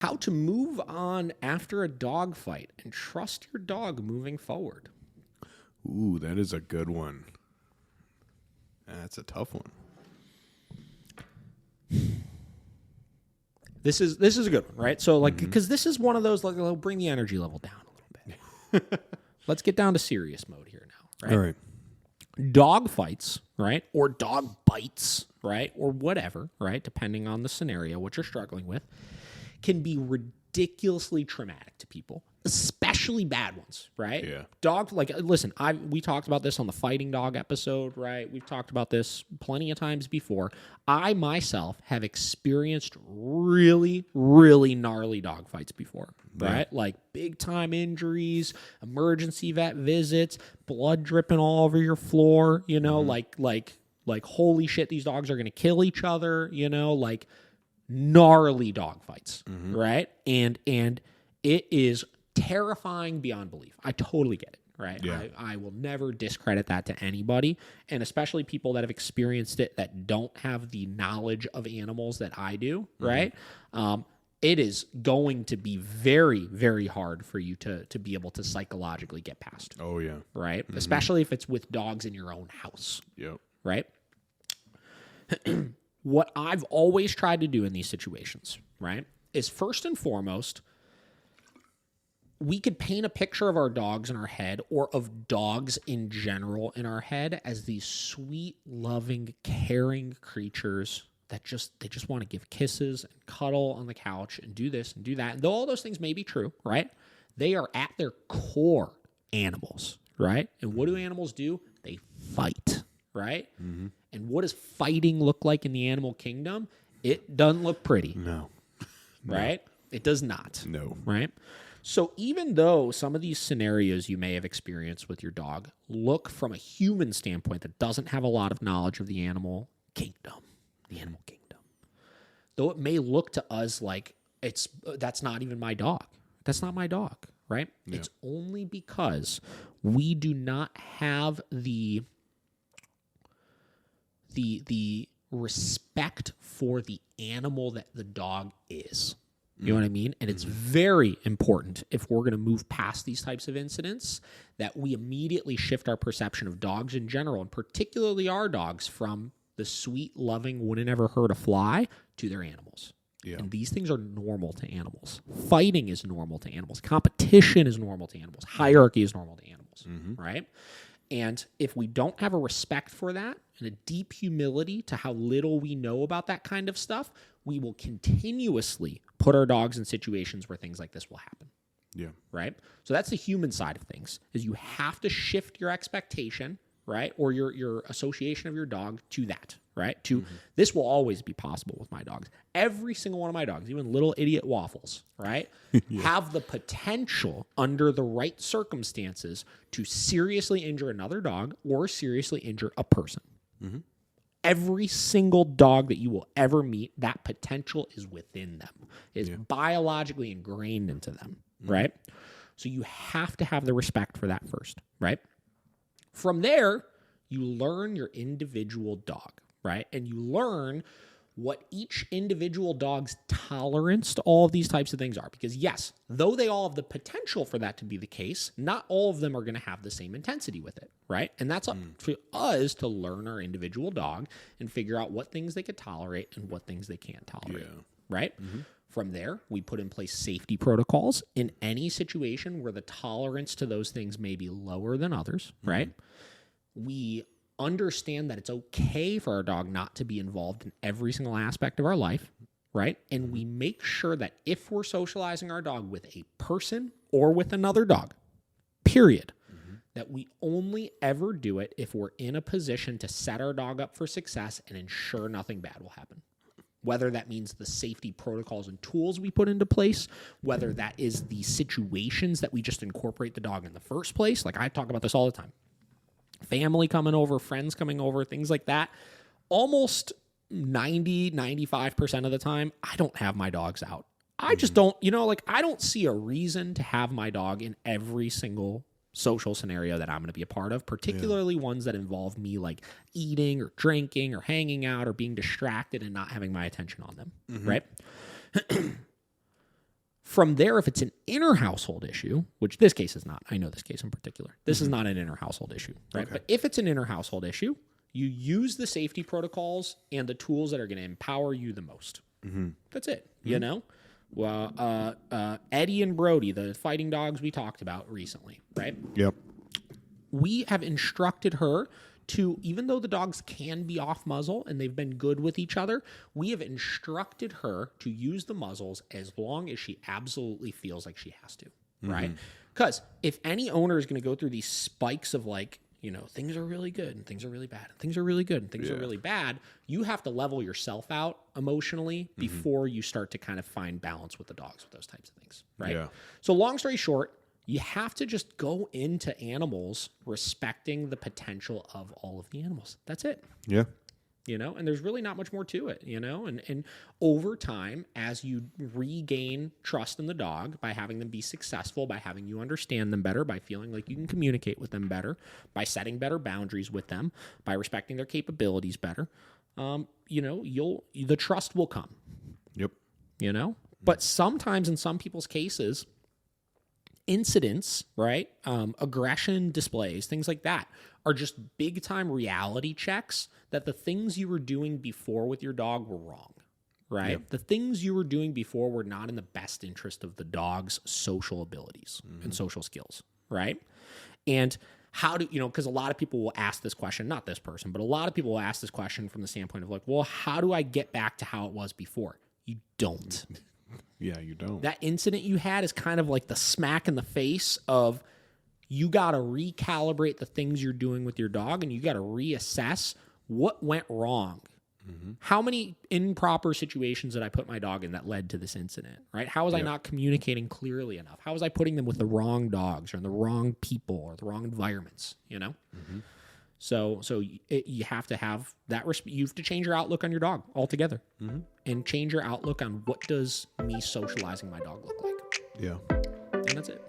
How to move on after a dog fight and trust your dog moving forward. Ooh, that is a good one. That's a tough one. This is a good one, right? So because this is one of those, like, it'll bring the energy level down a little bit. Let's get down to serious mode here now, right? All right. Dog fights, right? Or dog bites, right? Or whatever, right? Depending on the scenario, what you're struggling with, can be ridiculously traumatic to people, especially bad ones, right? Yeah. Dog, like, listen, we talked about this on the fighting dog episode, right? We've talked about this plenty of times before. I myself have experienced really, really gnarly dog fights before, right? Like big time injuries, emergency vet visits, blood dripping all over your floor, you know, like holy shit, these dogs are going to kill each other, you know, like gnarly dog fights, right? And it is terrifying beyond belief. I totally get it, right? Yeah. I will never discredit that to anybody, and especially people that have experienced it that don't have the knowledge of animals that I do, right? It is going to be very, very hard for you to be able to psychologically get past, Oh, yeah. right? Especially if it's with dogs in your own house, Yep. right? What I've always tried to do in these situations, right, is first and foremost, we could paint a picture of our dogs in our head, or of dogs in general in our head, as these sweet, loving, caring creatures that they just want to give kisses and cuddle on the couch and do this and do that. And though all those things may be true, right, they are at their core animals, right? And what do animals do? They fight, right? And what does fighting look like in the animal kingdom? It doesn't look pretty, No. right? It does not. No. Right? So even though some of these scenarios you may have experienced with your dog look from a human standpoint that doesn't have a lot of knowledge of the animal kingdom, though it may look to us like that's not even my dog. That's not my dog, right? Yeah. It's only because we do not have the respect for the animal that the dog is. You know what I mean? And it's very important, if we're going to move past these types of incidents, that we immediately shift our perception of dogs in general, and particularly our dogs, from the sweet, loving, wouldn't ever hurt a fly to their animals. Yeah. And these things are normal to animals. Fighting is normal to animals. Competition is normal to animals. Hierarchy is normal to animals, right? And if we don't have a respect for that and a deep humility to how little we know about that kind of stuff, we will continuously put our dogs in situations where things like this will happen, Yeah. right? So that's the human side of things, is you have to shift your expectation, right? Or your association of your dog to that, right? To this will always be possible with my dogs. Every single one of my dogs, even little idiot Waffles, right? Have the potential, under the right circumstances, to seriously injure another dog or seriously injure a person. Every single dog that you will ever meet, that potential is within them, is biologically ingrained into them, right? So you have to have the respect for that first, right? From there, you learn your individual dog, right? And you learn what each individual dog's tolerance to all of these types of things are. Because yes, though they all have the potential for that to be the case, not all of them are going to have the same intensity with it, right? And that's up to us to learn our individual dog and figure out what things they could tolerate and what things they can't tolerate, right? From there, we put in place safety protocols in any situation where the tolerance to those things may be lower than others, right? We understand that it's okay for our dog not to be involved in every single aspect of our life, right? And we make sure that if we're socializing our dog with a person or with another dog, period, that we only ever do it if we're in a position to set our dog up for success and ensure nothing bad will happen. Whether that means the safety protocols and tools we put into place, whether that is the situations that we just incorporate the dog in the first place. Like I talk about this all the time. Family coming over, friends coming over, things like that. Almost 95% of the time, I don't have my dogs out. I just don't, I don't see a reason to have my dog in every single social scenario that I'm going to be a part of, particularly ones that involve me like eating or drinking or hanging out or being distracted and not having my attention on them, right? From there, if it's an inner household issue, which this case is not, I know this case in particular, this is not an inner household issue, right? Okay. But if it's an inner household issue, you use the safety protocols and the tools that are going to empower you the most. That's it, you know? Well, Eddie and Brody, the fighting dogs we talked about recently, right? Yep. We have instructed her to, even though the dogs can be off muzzle and they've been good with each other, we have instructed her to use the muzzles as long as she absolutely feels like she has to, right? Because if any owner is going to go through these spikes of like, you know, things are really good and things are really bad and things are really good and things are really bad, you have to level yourself out emotionally before you start to kind of find balance with the dogs with those types of things, right? Yeah. So long story short, you have to just go into animals respecting the potential of all of the animals. That's it. Yeah. You know, and there's really not much more to it, you know, and over time, as you regain trust in the dog by having them be successful, by having you understand them better, by feeling like you can communicate with them better, by setting better boundaries with them, by respecting their capabilities better, you know, the trust will come, Yep. you know, but sometimes in some people's cases, incidents, right? Aggression displays, things like that are just big time reality checks that the things you were doing before with your dog were wrong, right? Yep. The things you were doing before were not in the best interest of the dog's social abilities and social skills, right? And how do, you know, because a lot of people will ask this question, not this person, but a lot of people will ask this question from the standpoint of like, well, how do I get back to how it was before? You don't. Yeah, you don't. That incident you had is kind of like the smack in the face of you got to recalibrate the things you're doing with your dog and you got to reassess what went wrong. How many improper situations did I put my dog in that led to this incident, right? How was I not communicating clearly enough? How was I putting them with the wrong dogs or in the wrong people or the wrong environments, you know? So you have to have that. You have to change your outlook on your dog altogether, and change your outlook on what does me socializing my dog look like. Yeah. And that's it.